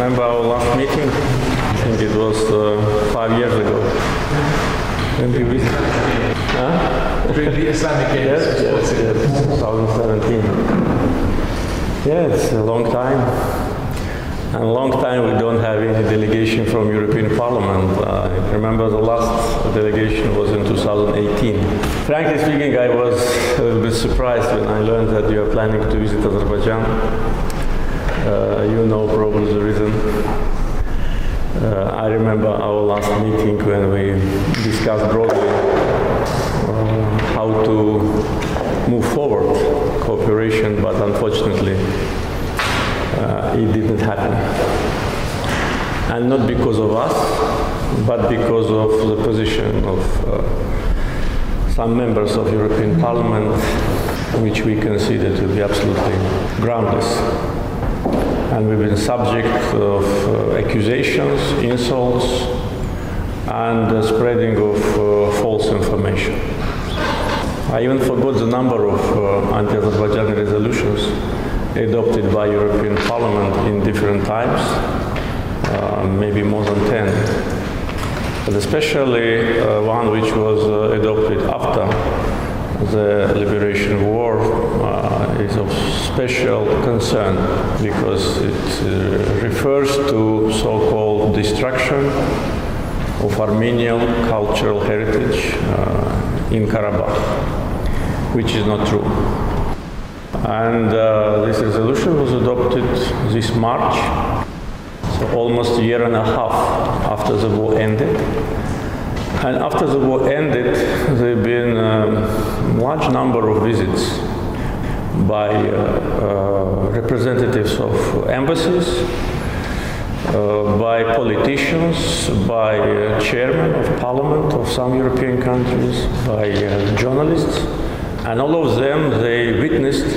remember our last meeting? I think it was 5 years ago. When we visited. During the Islamic Games. Yes, 2017. Yeah, it's a long time. And a long time we don't have any delegation from European Parliament. I remember the last delegation was in 2018. Frankly speaking, I was a little bit surprised when I learned that you are planning to visit Azerbaijan. You know probably the reason. I remember our last meeting when we discussed broadly how to move forward cooperation, but unfortunately it didn't happen. And not because of us, but because of the position of some members of European Parliament, which we consider to be absolutely groundless. And we've been subject of accusations, insults, and spreading of false information. I even forgot the number of anti-Azerbaijani resolutions adopted by European Parliament in different times, maybe more than 10. But especially one which was adopted after the Liberation War is of special concern because it refers to so-called destruction of Armenian cultural heritage in Karabakh, which is not true. And this resolution was adopted this March, so almost a year and a half after the war ended. And after the war ended, there have been a large number of visits by representatives of embassies, by politicians, by chairmen of parliament of some European countries, by journalists, and all of them, they witnessed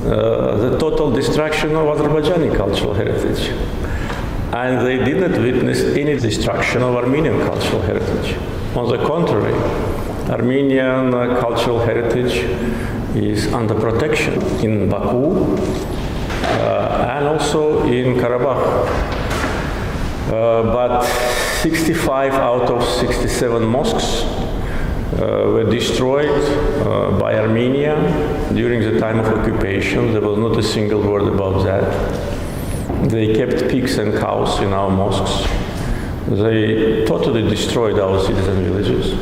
the total destruction of Azerbaijani cultural heritage. And they didn't witness any destruction of Armenian cultural heritage. On the contrary, Armenian cultural heritage is under protection in Baku and also in Karabakh. But 65 out of 67 mosques were destroyed by Armenia during the time of occupation. There was not a single word about that. They kept pigs and cows in our mosques. They totally destroyed our citizen villages.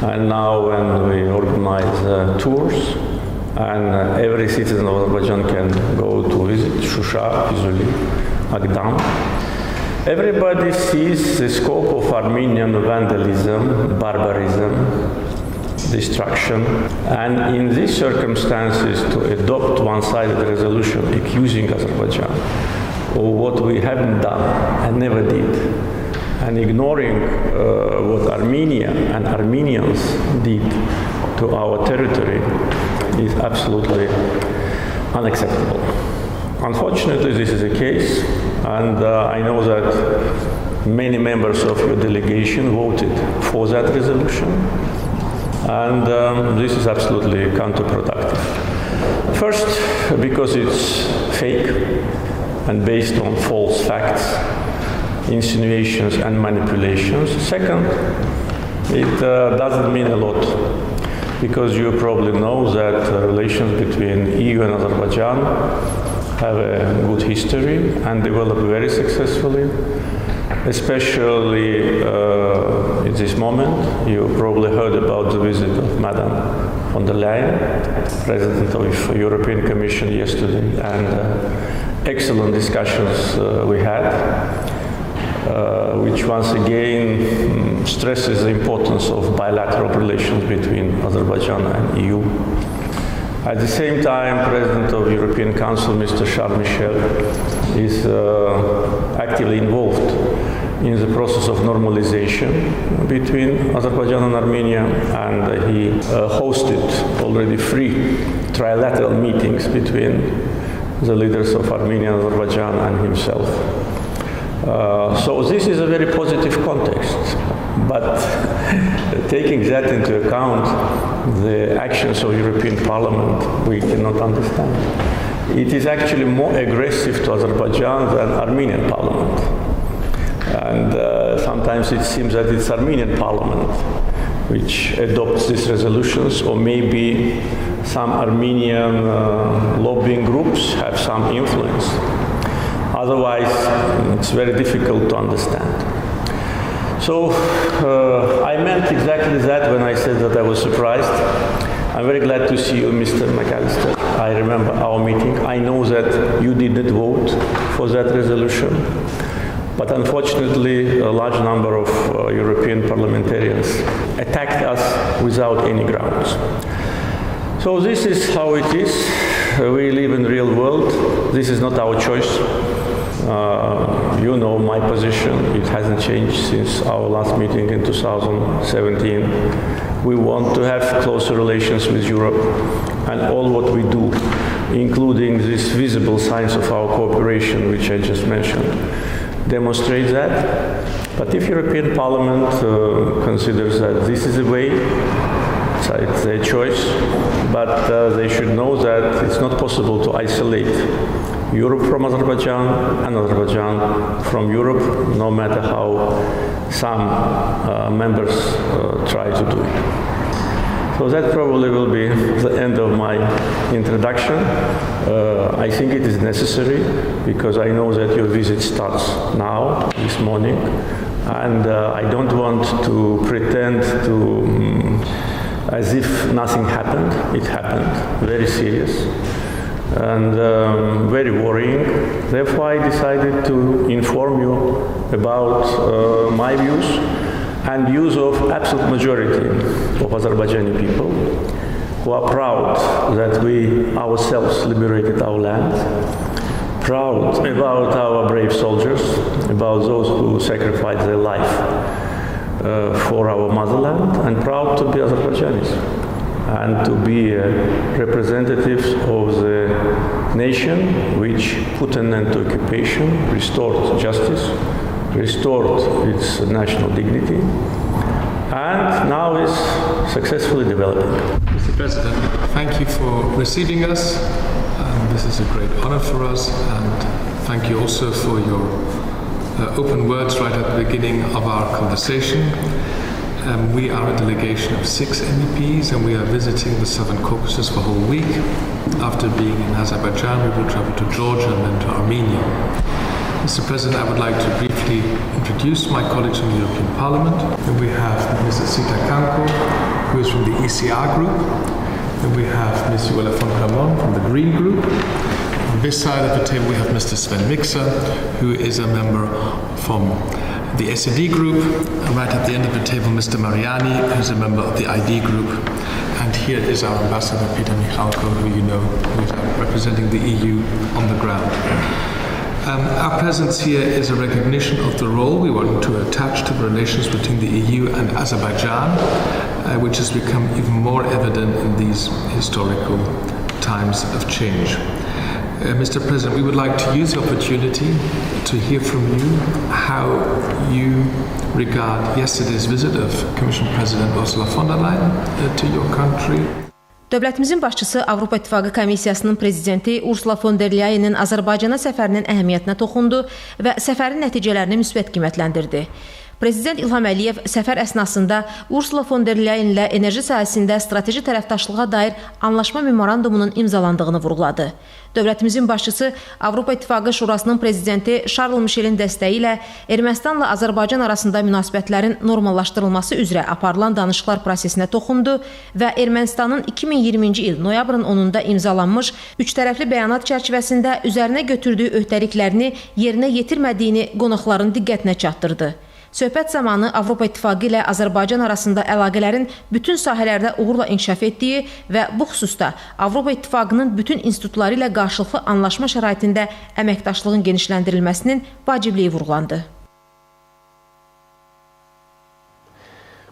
And now when we organize tours, and every citizen of Azerbaijan can go to visit Shusha, Izuli, Agdam, everybody sees the scope of Armenian vandalism, barbarism, destruction, and in these circumstances to adopt one-sided resolution accusing Azerbaijan of what we haven't done and never did, and ignoring what Armenia and Armenians did to our territory is absolutely unacceptable. Unfortunately, this is the case, and I know that many members of your delegation voted for that resolution, and this is absolutely counterproductive. First, because it's fake and based on false facts, insinuations and manipulations. Second, it doesn't mean a lot, because you probably know that relations between EU and Azerbaijan have a good history and developed very successfully, especially at this moment. You probably heard about the visit of Madam von der Leyen, President of the European Commission yesterday, and excellent discussions we had, which once again stresses the importance of bilateral relations between Azerbaijan and EU. At the same time, President of the European Council, Mr. Charles Michel, is actively involved in the process of normalization between Azerbaijan and Armenia, and he hosted already 3 trilateral meetings between the leaders of Armenia and Azerbaijan and himself. So this is a very positive context, but taking that into account, the actions of European Parliament we cannot understand. it is actually more aggressive to Azerbaijan than Armenian parliament. And sometimes it seems that it's Armenian parliament which adopts these resolutions, or maybe some Armenian lobbying groups have some influence. Otherwise, it's very difficult to understand. So I meant exactly that when I said that I was surprised. I'm very glad to see you, Mr. McAllister. I remember our meeting. I know that you did not vote for that resolution, but unfortunately a large number of European parliamentarians attacked us without any grounds. So this is how it is. We live in the real world. This is not our choice. You know my position. It hasn't changed since our last meeting in 2017. We want to have closer relations with Europe, and all what we do, including these visible signs of our cooperation, which I just mentioned, demonstrate that. But if European Parliament considers that this is the way, it's their choice, but they should know that it's not possible to isolate Europe from Azerbaijan and Azerbaijan from Europe, no matter how some members try to do it. So that probably will be the end of my introduction. I think it is necessary because I know that your visit starts now, this morning, and I don't want to pretend to as if nothing happened. It happened, very serious and very worrying. Therefore, I decided to inform you about my views and views of absolute majority of Azerbaijani people who are proud that we ourselves liberated our land, proud about our brave soldiers, about those who sacrificed their life for our motherland, and proud to be Azerbaijanis and to be representatives of the nation which put an end to occupation, restored justice, restored its national dignity, and now is successfully developing. Mr. President, thank you for receiving us. This is a great honor for us, and thank you also for your open words right at the beginning of our conversation. We are a delegation of 6 MEPs, and we are visiting the Southern Caucasus for a whole week. After being in Azerbaijan, we will travel to Georgia and then to Armenia. Mr. President, I would like to briefly introduce my colleagues from the European Parliament. And we have Mrs. Sita Kanko, who is from the ECR group. And we have Ms. Joella von Kramon from the Green Group. On this side of the table, we have Mr. Sven Mixer, who is a member from the SED group. And right at the end of the table, Mr. Mariani, who is a member of the ID group. And here is our ambassador, Peter Michalko, who you know, who is representing the EU on the ground. Our presence here is a recognition of the role we want to attach to the relations between the EU and Azerbaijan, which has become even more evident in these historical times of change. Mr. President, we would like to use the opportunity to hear from you how you regard yesterday's visit of Commission President Ursula von der Leyen to your country. Dövlətimizin başçısı Avropa İttifaqı Komissiyasının prezidenti Ursula von der Leyen'in Azərbaycana səfərinin əhəmiyyətinə toxundu və səfərin nəticələrini müsbət qiymətləndirdi. Prezident İlham Əliyev səfər əsnasında Ursula von der Leyen ilə enerji sahəsində strateji tərəfdaşlığa dair anlaşma memorandumunun imzalandığını vurğuladı. Dövlətimizin başçısı Avropa İttifaqı Şurasının prezidenti Charles Michelin dəstəyi ilə Ermənistanla Azərbaycan arasında münasibətlərin normallaşdırılması üzrə aparılan danışıqlar prosesinə toxundu və Ermənistanın 2020-ci il noyabrın 10-da imzalanmış üçtərəfli bəyanat çərçivəsində üzərinə götürdüyü öhdəliklərini yerinə yetirmədiyini qonaqların diqqətinə çatdırdı. Söhbət zamanı Avropa İttifaqı ilə Azərbaycan arasında əlaqələrin bütün sahələrdə uğurla inkişaf etdiyi və bu xüsusda Avropa İttifaqının bütün institutları ilə qarşılıqlı anlaşma şəraitində əməkdaşlığın genişləndirilməsinin vacibliyi vurğulandı.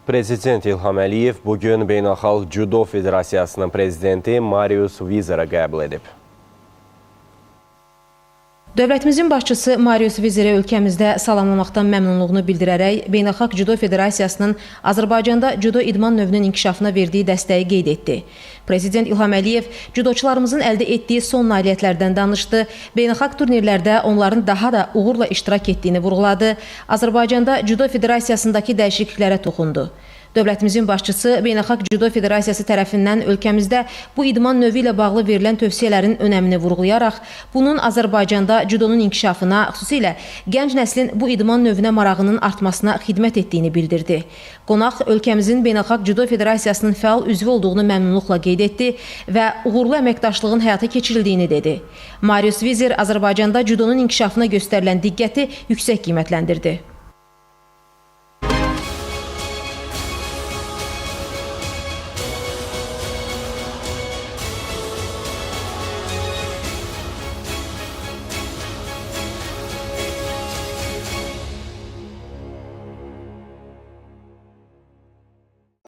Prezident İlham Əliyev bugün Beynəlxalq Judo Federasiyasının prezidenti Marius Vizer'i qəbul edib. Dövlətimizin başçısı Marius Viziri ölkəmizdə salamlamaqdan məmnunluğunu bildirərək Beynəlxalq Cüdo Federasiyasının Azərbaycanda cüdo idman növünün inkişafına verdiyi dəstəyi qeyd etdi. Prezident İlham Əliyev cüdoçularımızın əldə etdiyi son nailiyyətlərdən danışdı, beynəlxalq turnirlərdə onların daha da uğurla iştirak etdiyini vurğuladı, Azərbaycanda Cüdo Federasiyasındakı dəyişikliklərə toxundu. Dövlətimizin başçısı Beynəlxalq Cüdo Federasiyası tərəfindən ölkəmizdə bu idman növü ilə bağlı verilən tövsiyələrin önəmini vurğulayaraq, bunun Azərbaycanda cüdonun inkişafına, xüsusilə gənc nəslin bu idman növünə marağının artmasına xidmət etdiyini bildirdi. Qonaq ölkəmizin Beynəlxalq Cüdo Federasiyasının fəal üzvü olduğunu məmnunluqla qeyd etdi və uğurlu əməkdaşlığın həyata keçirildiyini dedi. Marius Vizir Azərbaycanda cüdonun inkişafına göstərilən diqqəti yüksək qiymətləndirdi.